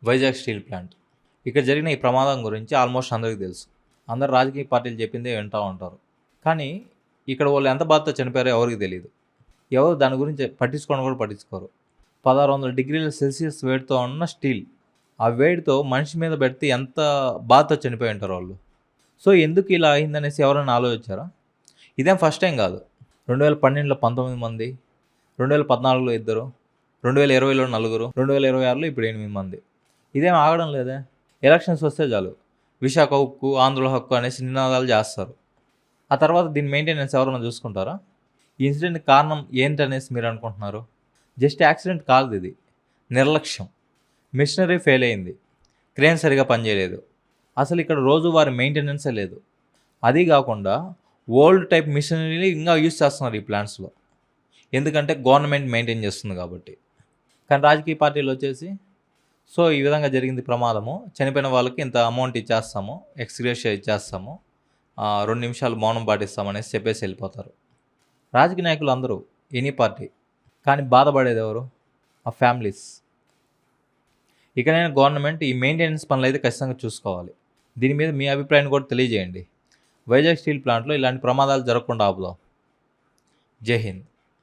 Vizag steel plant. ఇక్కడ జరిగిన ఈ ప్రమాదం గురించి ఆల్మోస్ట్ అందరికీ తెలుసు. అందరు రాజకీయ పార్టీలు చెప్పిందే వింటూ ఉంటారు. కానీ ఇక్కడ వాళ్ళు ఎంత బాధతో చనిపోయారో ఎవరికి తెలియదు. ఎవరు దాని గురించి పట్టించుకోవడం కూడా పట్టించుకోరు. 1600 డిగ్రీల సెల్సియస్ వేడితో ఉన్న స్టీల్, ఆ వేడితో మనిషి మీద పెడితే ఎంత బాధతో చనిపోయి ఉంటారు వాళ్ళు. సో ఎందుకు ఇలా అయిందనేసి ఎవరైనా ఆలోచించారా? ఇదేం ఫస్ట్ టైం కాదు. 2012లో 19 మంది, 2014లో 2, 2020లో 4, 2026లో ఇప్పుడు 8 మంది. ఇదేం ఆగడం లేదే. ఎలక్షన్స్ వస్తే చాలు విశాఖ ఉక్కు, ఆంధ్రుల హక్కు అనేసి నినాదాలు చేస్తారు. ఆ తర్వాత దీని మెయింటెనెన్స్ ఎవరైనా చూసుకుంటారా? ఈ ఇన్సిడెంట్ కారణం ఏంటనేసి మీరు అనుకుంటున్నారు? జస్ట్ యాక్సిడెంట్ కాదు ఇది, నిర్లక్ష్యం. మిషనరీ ఫెయిల్ అయింది, క్రేన్ సరిగా పనిచేయలేదు, అసలు ఇక్కడ రోజువారి మెయింటెనెన్సే లేదు. అది కాకుండా ఓల్డ్ టైప్ మిషనరీని ఇంకా యూజ్ చేస్తున్నారు ఈ ప్లాంట్స్లో, ఎందుకంటే గవర్నమెంట్ మెయింటైన్ చేస్తుంది కాబట్టి. కానీ రాజకీయ పార్టీలు వచ్చేసి సో ఈ విధంగా జరిగింది ప్రమాదము, చనిపోయిన వాళ్ళకి ఇంత అమౌంట్ ఇచ్చేస్తాము, ఎక్స్గ్రేషియా ఇచ్చేస్తాము, 2 నిమిషాలు మౌనం పాటిస్తామనేసి చెప్పేసి వెళ్ళిపోతారు. రాజకీయ నాయకులు అందరూ, ఎనీ పార్టీ. కానీ బాధపడేది ఎవరు? ఆ ఫ్యామిలీస్. ఇకనైనా గవర్నమెంట్ ఈ మెయింటెనెన్స్ పనులు అయితే ఖచ్చితంగా చూసుకోవాలి. దీని మీద మీ అభిప్రాయాన్ని కూడా తెలియజేయండి. వైజాగ్ స్టీల్ ప్లాంట్లో ఇలాంటి ప్రమాదాలు జరగకుండా ఆపుదాం. జై హింద్.